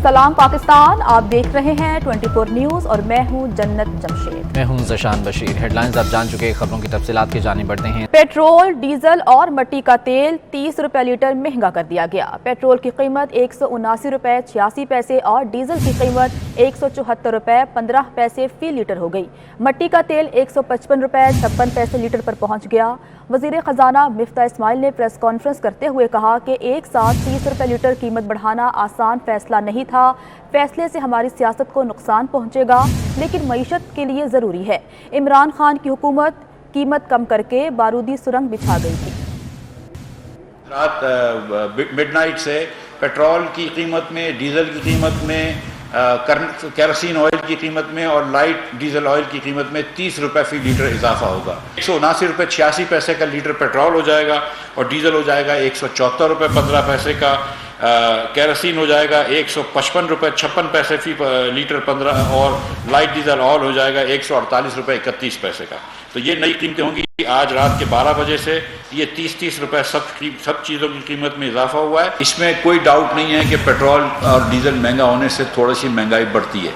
सलाम पाकिस्तान, आप देख रहे हैं 24 न्यूज़ और मैं हूं जन्नत जमशेद। मैं हूं ज़शान बशीर। हेडलाइंस आप जान चुके, खबरों की तफसीलात की जानिब बढ़ते हैं। पेट्रोल, डीजल और मट्टी का तेल 30 रुपए लीटर महंगा कर दिया गया। पेट्रोल की कीमत 179 रुपए 86 पैसे और डीजल की कीमत 174 रुपए 15 पैसे फी लीटर हो गई। मट्टी का तेल 155 रुपए 56 पैसे लीटर पर पहुंच गया। वजीर खजाना मिफ्ता इस्माइल ने प्रेस कॉन्फ्रेंस करते हुए कहा कि एक साथ 30 रुपए लीटर कीमत बढ़ाना आसान फैसला नहीं था। फैसले से हमारी सियासत को नुकसान पहुंचेगा, लेकिन मईशत के लिए ज़रूरी है। इमरान खान की हुकूमत कीमत कम करके बारूदी सुरंग बिछा गई थी। रात मिडनाइट से पेट्रोल की कीमत में, डीजल की कीमत में, केरोसिन ऑयल की कीमत में और लाइट डीजल ऑयल की कीमत में 30 रुपए फी लीटर इजाफा होगा। 179 रुपए 86 पैसे का लीटर पेट्रोल हो जाएगा और डीजल हो जाएगा 174 रुपए 15 पैसे का। केरोसिन हो जाएगा 155 रुपए 56 पैसे फी लीटर 15 और लाइट डीजल ऑयल हो जाएगा 148 रुपए 31 पैसे का। तो ये नई कीमतें होंगी। आज रात के 12 बजे से ये 30-30 रुपए सब चीज़ों की कीमत में इजाफा हुआ है। इसमें कोई डाउट नहीं है कि पेट्रोल और डीजल महंगा होने से थोड़ी सी महंगाई बढ़ती है,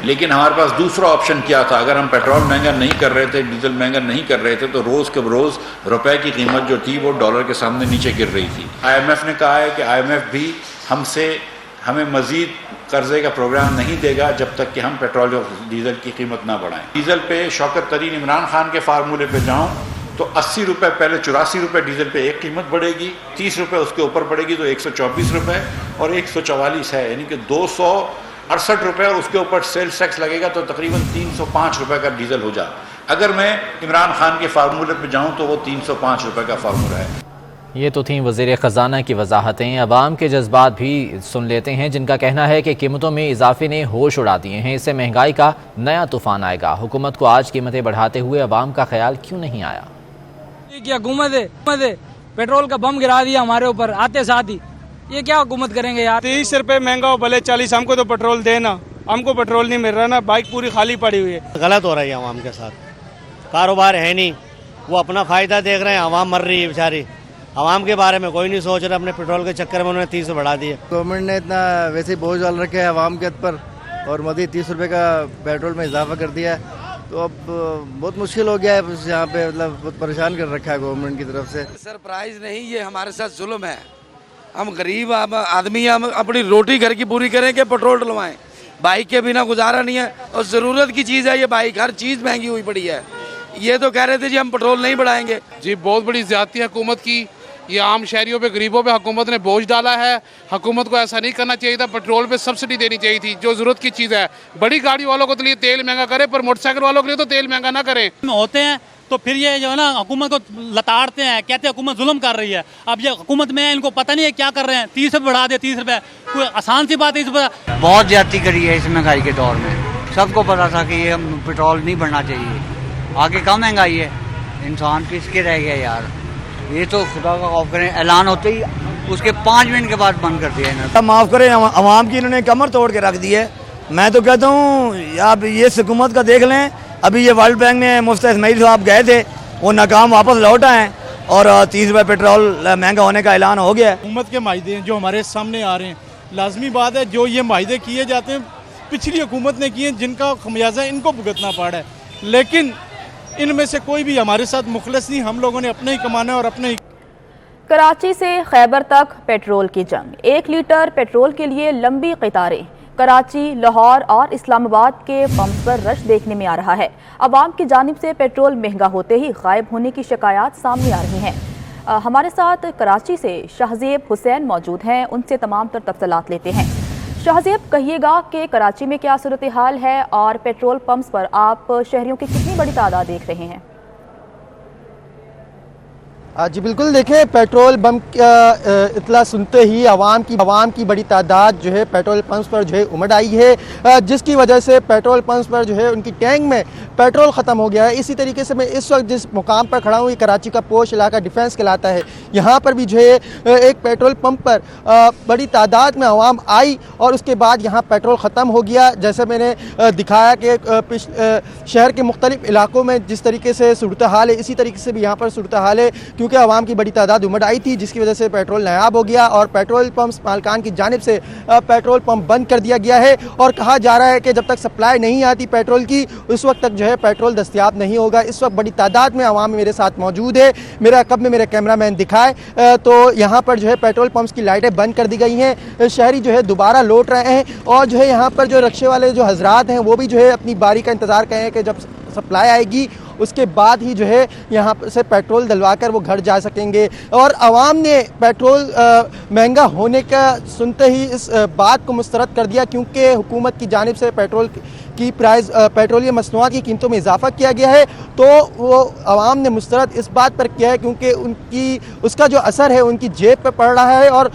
लेकिन हमारे पास दूसरा ऑप्शन क्या था? अगर हम पेट्रोल महंगा नहीं कर रहे थे, डीजल महंगा नहीं कर रहे थे, तो रोज़ के रोज़ रुपए की कीमत जो थी वो डॉलर के सामने नीचे गिर रही थी। IMF ने कहा है कि IMF भी हमें मजीद कर्जे का प्रोग्राम नहीं देगा जब तक कि हम पेट्रोल और डीजल की कीमत ना बढ़ाएं। डीजल पे शौकत तरीन इमरान खान के फार्मूले पे जाऊं तो 80 रुपए पहले 84 रुपए डीजल पे एक कीमत बढ़ेगी, 30 रुपए उसके ऊपर बढ़ेगी तो 124 रुपए और 144 है, यानी कि 268 रुपए और उसके ऊपर सेल्स टैक्स लगेगा तो तकरीबन 305 रुपए का डीजल हो जा। अगर मैं इमरान खान के फार्मूले पे जाऊं तो वो 305 रुपए का फार्मूला है। ये तो थी वज़ीर ख़जाना की वजाहतें। अवाम के जज्बात भी सुन लेते हैं, जिनका कहना है कि कीमतों में इजाफे ने होश उड़ा दिए हैं। इससे महंगाई का नया तूफान आएगा। हुकूमत को आज कीमतें बढ़ाते हुए अवाम का ख्याल क्यों नहीं आया? क्या हुकूमत है, पेट्रोल का बम गिरा दिया हमारे ऊपर आते साथ ही। ये क्या हुकूमत करेंगे यार? 30 रुपए महंगा हो भले 40, हमको तो पेट्रोल देना, हमको पेट्रोल नहीं मिल रहा ना, बाइक पूरी खाली पड़ी हुई है। गलत हो रही है आवाम के साथ, कारोबार है नहीं, वो अपना फायदा देख रहे हैं, आवाम मर रही है बेचारी। आवाम के बारे में कोई नहीं सोच रहा। अपने पेट्रोल के चक्कर में उन्होंने 30 बढ़ा दिए। गवर्नमेंट ने इतना वैसे ही बोझ डाल रखे है आवाम के पर और मजीद 30 रुपए का पेट्रोल में इजाफा कर दिया है, तो अब बहुत मुश्किल हो गया है। यहाँ पे मतलब बहुत परेशान कर रखा है गवर्नमेंट की तरफ से। सरप्राइज नहीं, ये हमारे साथ जुल्म है। हम गरीब आदमी, हम अपनी रोटी घर की पूरी करें कि पेट्रोल डलवाएं। बाइक के बिना गुजारा नहीं है और ज़रूरत की चीज़ है ये बाइक, हर चीज़ महंगी हुई पड़ी है। ये तो कह रहे थे जी हम पेट्रोल नहीं बढ़ाएंगे। जी बहुत बड़ी ज्यादती है हुकूमत की। ये आम शहरियों पे, गरीबों पे हुकूमत ने बोझ डाला है। हुकूमत को ऐसा नहीं करना चाहिए था। पेट्रोल पे सब्सिडी देनी चाहिए थी, जो ज़रूरत की चीज़ है। बड़ी गाड़ी वालों को तो लिए तेल महंगा करे, पर मोटरसाइकिल वालों के लिए तो तेल महंगा ना करें। होते हैं तो फिर ये जो है ना हुकूमत को लताड़ते हैं, कहते हैं हुकूमत जुल्म कर रही है। अब ये हुकूमत में इनको पता नहीं है क्या कर रहे हैं। 30 रुपये बढ़ा दे, 30 रुपये कोई आसान सी बात है? इस पर बहुत ज्यादती करी है इस महंगाई के दौर में। सबको पता था कि ये पेट्रोल नहीं बढ़ना चाहिए। आगे कम महंगाई है, इंसान किसके रह गया यार। ये तो खुदा का खौफ करें, ऐलान होते ही उसके 5 मिनट के बाद बंद कर दिया इन्होंने। माफ़ करें, आवाम की इन्होंने कमर तोड़ के रख दी है। मैं तो कहता हूँ आप ये हुकूमत का देख लें। अभी ये वर्ल्ड बैंक में मुफ्ता इस्माइल साहब गए थे, वो नाकाम वापस लौट आए और 30 रुपये पेट्रोल महंगा होने का ऐलान हो गया। हुकूमत के माहिदे जो हमारे सामने आ रहे हैं, लाजमी बात है जो ये माहिदे किए जाते हैं पिछली हुकूमत ने किए, जिनका खमियाजा इनको भुगतना पड़ा है। लेकिन इनमें से कोई भी हमारे साथ मुखलस नहीं, हम लोगों ने अपने ही कमाना और अपने ही। कराची से खैबर तक पेट्रोल की जंग। 1 लीटर पेट्रोल के लिए लंबी कतारें। कराची, लाहौर और इस्लामाबाद के पंप पर रश देखने में आ रहा है। अवाम की जानिब से पेट्रोल महंगा होते ही गायब होने की शिकायत सामने आ रही हैं। हमारे साथ कराची से शाहजेब हुसैन मौजूद हैं, उनसे तमाम तर तफसीलात लेते हैं। शाहजेब, कहिएगा कि कराची में क्या सूरत हाल है और पेट्रोल पंप्स पर आप शहरियों की कितनी बड़ी तादाद देख रहे हैं? जी बिल्कुल, देखें पेट्रोल बम इतला सुनते ही आवाम की बड़ी तादाद जो है पेट्रोल पंप्स पर जो है उमड़ आई है, जिसकी वजह से पेट्रोल पंप्स पर जो है उनकी टैंक में पेट्रोल ख़त्म हो गया है। इसी तरीके से मैं इस वक्त जिस मुकाम पर खड़ा हूँ, ये कराची का पोश इलाका डिफेंस कहलाता है। यहाँ पर भी जो है एक पेट्रोल पंप पर बड़ी तादाद में आवाम आई और उसके बाद यहाँ पेट्रोल ख़त्म हो गया। जैसे मैंने दिखाया कि शहर के मुख्तलिफ इलाकों में जिस तरीके से सूरत हाल है, इसी तरीके से भी यहाँ पर सूरत हाल है, क्योंकि आवाम की बड़ी तादाद उमड़ आई थी, जिसकी वजह से पेट्रोल नायाब हो गया और पेट्रोल पंप मालकान की जानिब से पेट्रोल पंप बंद कर दिया गया है। और कहा जा रहा है कि जब तक सप्लाई नहीं आती पेट्रोल की, उस वक्त तक जो है पेट्रोल दस्तयाब नहीं होगा। इस वक्त बड़ी तादाद में आवाम मेरे साथ मौजूद है, मेरा कब में मेरे कैमरामैन दिखाए तो यहाँ पर जो है पेट्रोल पंप्स की लाइटें बंद कर दी गई हैं। शहरी जो है दोबारा लौट रहे हैं और जो है यहाँ पर जो रिक्शे वाले जो हजरात हैं वो भी जो है अपनी बारी का इंतज़ार कर रहे हैं कि जब सप्लाई आएगी उसके बाद ही जो है यहाँ से पेट्रोल डलवा कर वो घर जा सकेंगे। और आवाम ने पेट्रोल महंगा होने का सुनते ही इस बात को मुस्तरद कर दिया, क्योंकि हुकूमत की जानिब से पेट्रोल की प्राइस पेट्रोलियम मसनूआत की कीमतों में इजाफा किया गया है। तो वो आवाम ने मुस्तरद इस बात पर किया है क्योंकि उसका जो असर है उनकी जेब पर पड़ रहा है और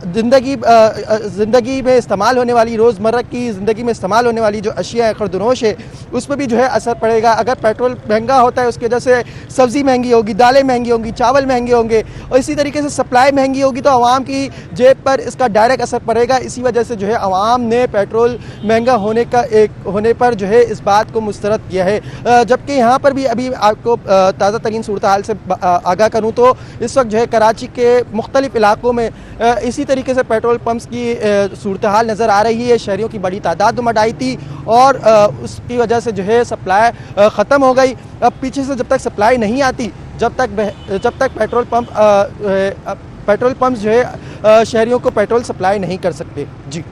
ज़िंदगी में इस्तेमाल होने वाली रोज़मर्रा की ज़िंदगी में इस्तेमाल होने वाली जो अशिया है, खरदनोश है, उस पर भी जो है असर पड़ेगा। अगर पेट्रोल महंगा होता है उसकी वजह से सब्ज़ी महंगी होगी, दालें महंगी होंगी, चावल महंगे होंगे और इसी तरीके से सप्लाई महंगी होगी तो आवाम की जेब पर इसका डायरेक्ट असर पड़ेगा। इसी वजह से जो है आवाम ने पेट्रोल महंगा होने पर जो है इस बात को मुस्तरद किया है। जबकि यहाँ पर भी अभी आपको ताज़ा तरीन सूरत हाल से आगाह करूँ तो इस वक्त जो है कराची के मुख्तलिफ़ इलाकों में इसी तरीके से पेट्रोल पंप्स की सूरत हाल नज़र आ रही है। शहरियों की बड़ी तादाद उमड़ आई थी और उसकी वजह से जो है सप्लाई ख़त्म हो गई। अब पीछे से जब तक सप्लाई नहीं आती, जब तक पेट्रोल पंप जो है शहरियों को पेट्रोल सप्लाई नहीं कर सकते। जी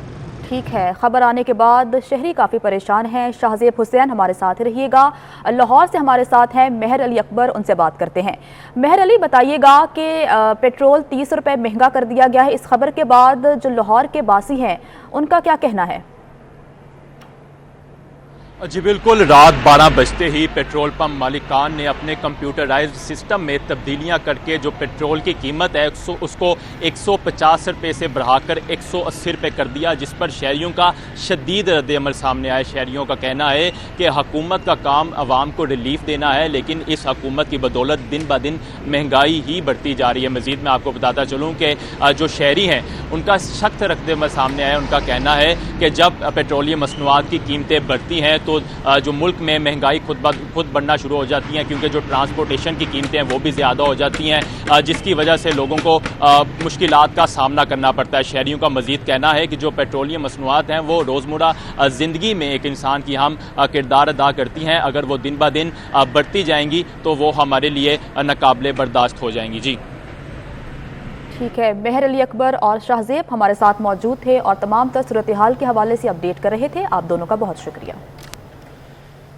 ठीक है, खबर आने के बाद शहरी काफ़ी परेशान हैं। शाहजेब हुसैन हमारे साथ रहिएगा। लाहौर से हमारे साथ हैं मेहर अली अकबर, उनसे बात करते हैं। मेहर अली, बताइएगा कि पेट्रोल 30 रुपये महंगा कर दिया गया है। इस खबर के बाद जो लाहौर के बासी हैं उनका क्या कहना है? जी बिल्कुल, रात 12 बजते ही पेट्रोल पंप मालिकान ने अपने कंप्यूटराइज्ड सिस्टम में तब्दीलियां करके जो पेट्रोल की कीमत है उसको 150 रुपये से बढ़ाकर 180 रुपये कर दिया, जिस पर शहरियों का शदीद रद्द-ए-अमल सामने आया। शहरियों का कहना है कि हुकूमत का काम आवाम को रिलीफ देना है, लेकिन इस हुकूमत की बदौलत दिन ब दिन महंगाई ही बढ़ती जा रही है। मज़ीद मैं आपको बताता चलूँ कि जो शहरी हैं उनका सख्त रद्द-ए-अमल सामने आया। उनका कहना है कि जब पेट्रोलियम मसनूआत की कीमतें बढ़ती हैं तो जो मुल्क में महंगाई खुद बढ़ना शुरू हो जाती हैं, क्योंकि जो ट्रांसपोर्टेशन की कीमतें हैं वो भी ज़्यादा हो जाती हैं, जिसकी वजह से लोगों को मुश्किलात का सामना करना पड़ता है। शहरियों का मज़ीद कहना है कि जो पेट्रोलियम मसनूआत हैं वो रोज़मर्रा ज़िंदगी में एक इंसान की अहम किरदार अदा करती हैं। अगर वो दिन ब दिन बढ़ती जाएंगी तो वो हमारे लिए नाकाबिले बर्दाश्त हो जाएंगी। जी ठीक है, मेहर अली अकबर और शाहजेब हमारे साथ मौजूद थे और तमाम तर सूरत हाल के हवाले से अपडेट कर रहे थे। आप दोनों का बहुत शुक्रिया।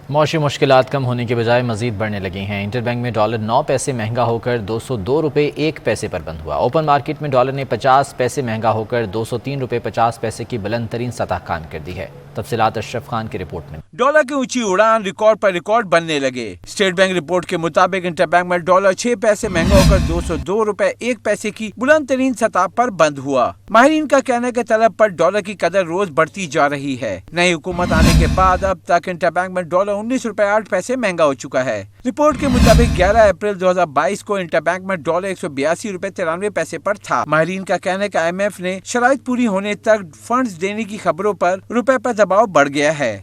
मौशी मुश्किलात कम होने के बजाय मजीद बढ़ने लगी हैं। इंटरबैंक में डॉलर 9 पैसे महंगा होकर 202 रुपये 1 पैसे पर बंद हुआ। ओपन मार्केट में डॉलर ने 50 पैसे महंगा होकर 203 रुपये 50 पैसे की बुलंद तरीन सतह कायम कर दी है। तफसीलात अशरफ खान की रिपोर्ट में। डॉलर की ऊंची उड़ान रिकॉर्ड पर रिकॉर्ड बनने लगे। स्टेट बैंक रिपोर्ट के मुताबिक इंटरबैंक में डॉलर 6 पैसे महंगा होकर 202 रुपये 1 पैसे की बुलंद तरीन सतह पर बंद हुआ। माहिरीन का कहना है कि तलब पर डॉलर की कदर रोज बढ़ती जा रही है। नई हुकूमत आने के बाद अब तक इंटरबैंक में डॉलर 19 रुपये 8 पैसे महंगा हो चुका है। रिपोर्ट के मुताबिक 11 अप्रैल 2022 को इंटरबैंक में डॉलर 182 रुपये 93 पैसे पर था। माहिरीन का कहना है कि IMF ने शराइत पूरी होने तक फंड्स देने की खबरों पर रुपए पर दबाव बढ़ गया है।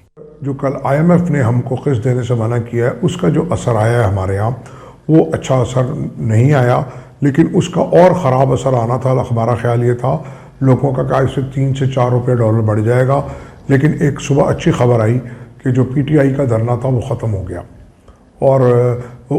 जो कल IMF ने हमको किस्त देने से मना किया है, उसका जो असर आया है हमारे यहाँ, वो अच्छा असर नहीं आया, लेकिन उसका और ख़राब असर आना था। हमारा ख्याल ये था लोगों का इससे 3 से 4 रुपये डॉलर बढ़ जाएगा, लेकिन एक सुबह अच्छी खबर आई कि जो PTI का धरना था वो ख़त्म हो गया और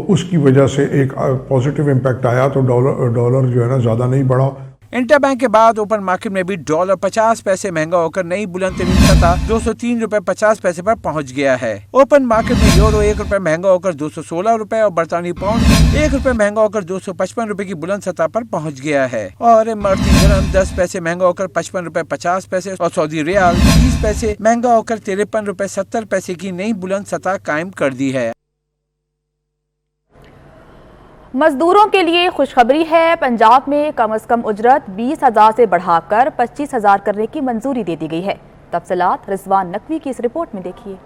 उसकी वजह से एक पॉजिटिव इम्पैक्ट आया, तो डॉलर जो है ना ज़्यादा नहीं बढ़ा। इंटरबैंक के बाद ओपन मार्केट में भी डॉलर 50 पैसे महंगा होकर नई बुलंद तरीन सतह 203 रुपये 50 पैसे पर पहुंच गया है। ओपन मार्केट में यूरो 1 रुपये महंगा होकर 216 रुपये और बरतानी पाउंड 1 रुपये महंगा होकर 255 रुपये की बुलंद सतह पर पहुंच गया है। और इमारती दिरहम 10 पैसे महंगा होकर 55 रुपये 50 पैसे और सऊदी रियाल 30 पैसे महंगा होकर 53 रुपये 70 पैसे की नई बुलंद सतह कायम कर दी है। मजदूरों के लिए खुशखबरी है। पंजाब में कम से कम उजरत 20,000 से बढ़ाकर 25,000 करने की मंजूरी दे दी गई है। तफसीलात रिजवान नकवी की इस रिपोर्ट में देखिए।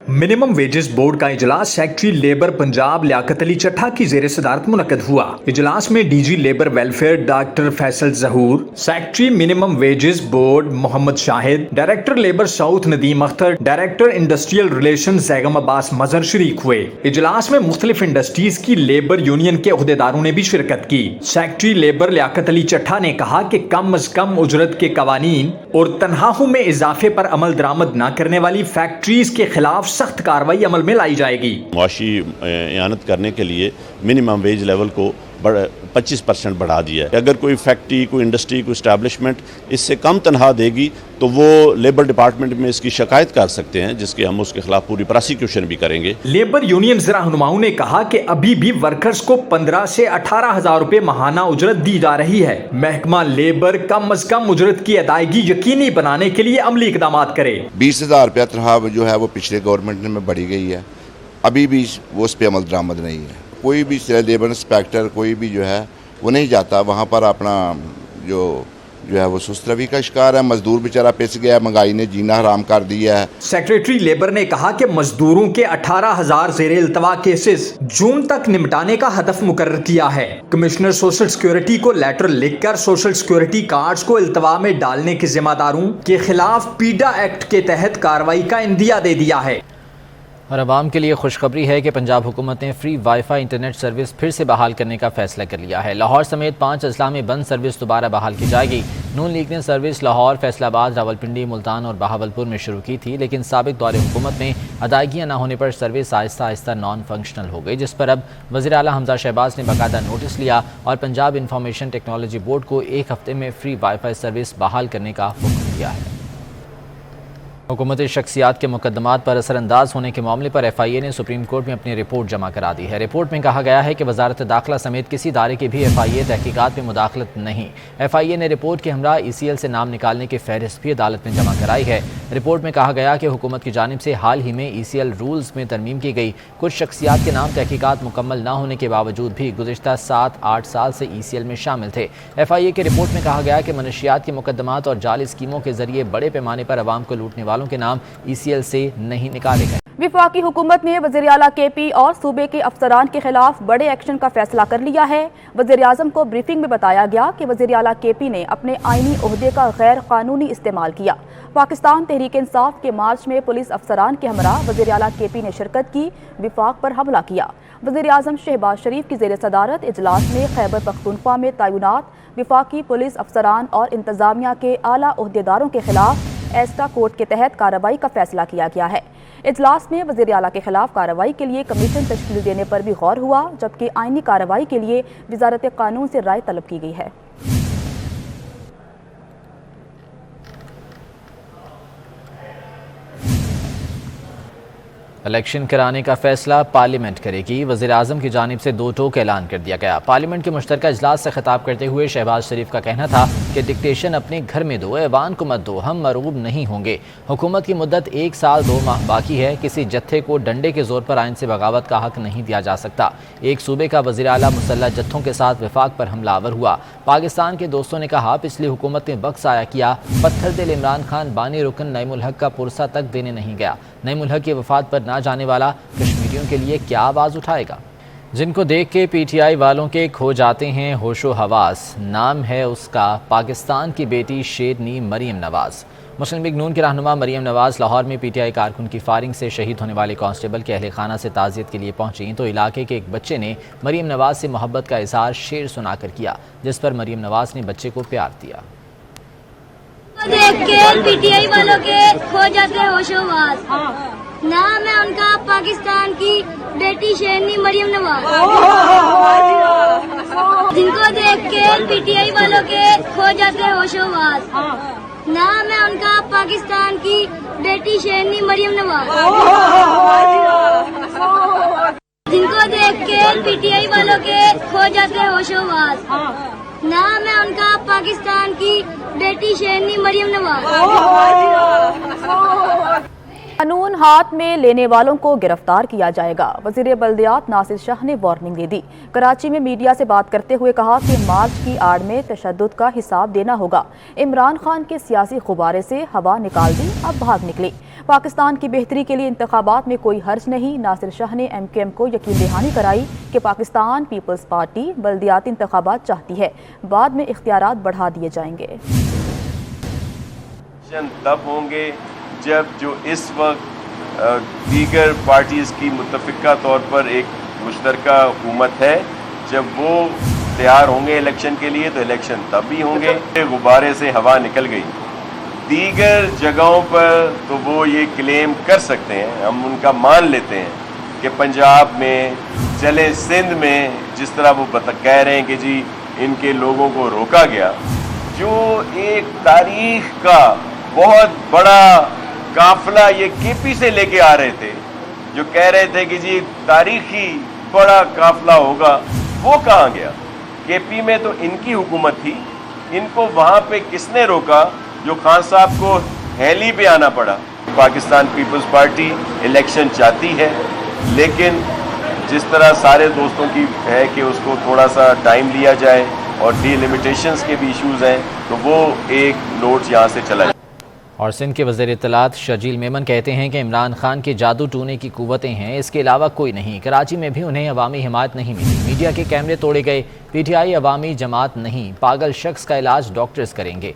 मिनिमम वेजेस बोर्ड का इजलास सेक्रेटरी लेबर पंजाब लियाकत अली चट्ठा की जेर सदारत मुनक्कद हुआ। इजलास में DG labour welfare doctor Faisal Zahoor, secretary minimum wages board Mohammad Shahid, director labour south Nadeem Akhtar, director industrial relation Zaigham Abbas Mazhar शरीक हुए। इजलास में मुख्तलिफ इंडस्ट्रीज की लेबर यूनियन के अहदेदारों ने भी शिरकत की। सेक्रेटरी लेबर लियाकत अली चट्ठा ने कहा कि कम अज कम उजरत के कवानीन और तनख्वाहों में इजाफे पर अमल दरामद न करने वाली फैक्ट्रीज के खिलाफ सख्त कार्रवाई अमल में लाई जाएगी। मुआशी इयानत करने के लिए मिनिमम वेज लेवल को 25% बढ़ा दिया है। अगर कोई फैक्ट्री, कोई इंडस्ट्री, कोई इस्टेब्लिशमेंट इससे कम तनख्वाह देगी तो वो लेबर डिपार्टमेंट में इसकी शिकायत कर सकते हैं, जिसके हम उसके खिलाफ पूरी प्रोसिक्यूशन भी करेंगे। लेबर यूनियन रहनुमाओं ने कहा कि अभी भी वर्कर्स को 15 से 18 हजार रुपए माहाना उजरत दी जा रही है। महकमा लेबर कम अज कम उजरत की अदायगी यकीनी बनाने के लिए अमली इकदाम करे। 20,000 रुपया तनख्वाह जो है वो पिछले गवर्नमेंट में बढ़ी गई है, अभी भी वो उस पर अमल दरामद नहीं है। कोई भी लेबर इंस्पेक्टर कोई भी जो है वो नहीं जाता वहाँ पर, अपना जो है वो सुस्त रवि का शिकार है। मजदूर बेचारा पिस गया, महंगाई ने जीना हराम कर दिया है। सेक्रेटरी लेबर ने कहा कि मजदूरों के 18,000 ज़ेरे इल्तवा केसेस जून तक निपटाने का हदफ मुकर्रर किया है। कमिश्नर सोशल सिक्योरिटी को लेटर लिखकर सोशल सिक्योरिटी कार्ड्स को इल्तवा में डालने के जिम्मेदारों के खिलाफ पीडा एक्ट के तहत कार्रवाई का इंदिया दे दिया है। और आवाम के लिए खुशखबरी है कि पंजाब हुकूमत ने फ्री वाईफाई इंटरनेट सर्विस फिर से बहाल करने का फैसला कर लिया है। लाहौर समेत 5 अजला में बंद सर्विस दोबारा बहाल की जाएगी। नून लीग ने सर्विस लाहौर, फैसलाबाद, रावलपिंडी, मुल्तान और बहावलपुर में शुरू की थी, लेकिन साबिक दौरे हुकूमत में अदायगियाँ न होने पर service Aahista Aahista non functional हो गई, जिस पर अब वज़ीर आला हमजा शहबाज ने बाकायदा नोटिस लिया और पंजाब इंफॉर्मेशन टेक्नोलॉजी बोर्ड को 1 हफ्ते में फ्री वाईफाई सर्विस बहाल करने का हुक्म दिया है। हुकूमती शख्सियात के मुकदमात पर असरअंदाज होने के मामले पर FIA ने सुप्रीम कोर्ट में अपनी रिपोर्ट जमा करा दी है। रिपोर्ट में कहा गया है कि वजारत दाखिला समेत किसी इदारे की भी FIA तहकीकात में मुदाखलत नहीं। FIA ने रिपोर्ट के हमरा ECL से नाम निकालने की फहरिस्त भी अदालत में जमा कराई है। रिपोर्ट में कहा गया कि हुकूमत की जानिब से हाल ही में ECL रूल्स में तरमीम की गई। कुछ शख्सियात के नाम तहकीकात मुकम्मल न होने के बावजूद भी गुज़िश्ता 7-8 साल से ECL में शामिल थे। FIA के रिपोर्ट में कहा गया कि मनशियात के मुकदमात और जाली स्कीमों के जरिए बड़े पैमाने पर आवाम को लूटने वालों के नाम ECL से नहीं निकाले गए। विफाकी हुकूमत ने वज़ीर आला KP और सूबे के अफसरान के खिलाफ बड़े एक्शन का फैसला कर लिया है। वज़ीर आज़म को ब्रीफिंग में बताया गया कि वज़ीर आला KP ने अपने आईनी ओहदे का गैर कानूनी इस्तेमाल किया। पाकिस्तान तहरीक इंसाफ के मार्च में पुलिस अफसरान के हमरा वज़ीर आला KP ने शिरकत की, विफाक पर हमला किया। वज़ीर आज़म शहबाज शरीफ की ज़ेर सदारत इजलास में खैबर पख्तूनख्वा में तैनात विफाकी पुलिस अफसरान और इंतजामिया के आला ओहदेदारों के खिलाफ एस्टा कोड के तहत कार्रवाई का फैसला किया गया है। इजलास में वज़ीर आला के खिलाफ कार्रवाई के लिए कमीशन तश्कील देने पर भी गौर हुआ, जबकि आईनी कार्रवाई के लिए वज़ारत कानून से राय तलब की गई है। इलेक्शन कराने का फैसला पार्लियामेंट करेगी। वज़ीर आज़म की जानिब से 2 टोक ऐलान कर दिया गया। पार्लियामेंट के मुश्तरका इजलास से खिताब करते हुए शहबाज शरीफ का कहना था कि डिक्टेशन अपने घर में दो, ऐवान को मत दो, हम मरूब नहीं होंगे। हुकूमत की मुद्दत 1 साल 2 माह बाकी है। किसी जत्थे को डंडे के जोर पर आइन से बगावत का हक नहीं दिया जा सकता। एक सूबे का वज़ीर आला मुसल्लह जत्थों के साथ विफाक पर हमलावर हुआ। पाकिस्तान के दोस्तों ने कहा पिछली हुकूमत ने बख्श आया किया। पत्थर दिल इमरान खान बानी रुकन नईमुल हक का पुरसा तक देने नहीं गया। नईमुल हक की वफात पर ना जाने वाला कश्मीरियों के लिए क्या आवाज़ उठाएगा। जिनको देख के PTI वालों के खो जाते हैं होशो हवास। नाम है उसका पाकिस्तान की बेटी शेरनी मरीम नवाज़। मुस्लिम लीग नून की रहनुमा मरीम नवाज़ लाहौर में PTI कारकुन की फायरिंग से शहीद होने वाले कांस्टेबल के अहले खाना से ताज़ियत के लिए पहुंची तो इलाके के एक बच्चे ने मरीम नवाज़ से मोहब्बत का इजहार शेर सुनाकर किया, जिस पर मरीम नवाज़ ने बच्चे को प्यार दिया। देख के PTI वालों के खो जाते हैं होशोवास। नाम है उनका पाकिस्तान की बेटी शेरनी मरीम नवाज। जिनको देख के PTI वालों के खो जाते हैं होशोवास। नाम है उनका पाकिस्तान की बेटी शेरनी मरीम नवाज। जिनको देख के PTI वालों के खो जाते हैं होशोवास। नाम है उनका पाकिस्तान की बेटी शेरनी मरीम नवाज। कानून हाथ में लेने वालों को गिरफ्तार किया जाएगा। वज़ीर बल्दियात नासिर शाह ने वार्निंग दे दी। कराची में मीडिया से बात करते हुए कहा कि मार्च की आड़ में तशद्दुद का हिसाब देना होगा। इमरान खान के सियासी गुब्बारे से हवा निकाल दी, अब भाग निकले। पाकिस्तान की बेहतरी के लिए इंतखाबात में कोई हर्ज नहीं। नासिर शाह ने MKM को यकीन दहानी कराई कि पाकिस्तान पीपल्स पार्टी बल्दियाती इंतखाबात चाहती है, बाद में इख्तियारात बढ़ा दिए जाएंगे। तब होंगे जब जो इस वक्त दीगर पार्टीज़ की मुत्तफ़िका तौर पर एक मुश्तरका हुकूमत है, जब वो तैयार होंगे इलेक्शन के लिए तो इलेक्शन तब भी होंगे। गुब्बारे से हवा निकल गई। दीगर जगहों पर तो वो ये क्लेम कर सकते हैं, हम उनका मान लेते हैं कि पंजाब में चले, सिंध में जिस तरह वो कह रहे हैं कि जी इनके लोगों को रोका गया, जो एक तारीख का बहुत बड़ा काफिला ये केपी से लेके आ रहे थे, जो कह रहे थे कि जी तारीखी बड़ा काफिला होगा, वो कहाँ गया? केपी में तो इनकी हुकूमत थी, इनको वहाँ पे किसने रोका जो खान साहब को हैली पे आना पड़ा? पाकिस्तान पीपल्स पार्टी इलेक्शन चाहती है, लेकिन जिस तरह सारे दोस्तों की है कि उसको थोड़ा सा टाइम लिया जाए और डिलिमिटेशंस के भी इश्यूज़ हैं, तो वो एक नोट यहाँ से चला जाए। और सिंध के वज़ीर इत्तलात शजील मेमन कहते हैं कि इमरान खान के जादू टूने की कुव्वतें हैं, इसके अलावा कोई नहीं। कराची में भी उन्हें अवामी हिमायत नहीं मिली, मीडिया के कैमरे तोड़े गए। PTI अवामी जमात नहीं, पागल शख्स का इलाज डॉक्टर्स करेंगे।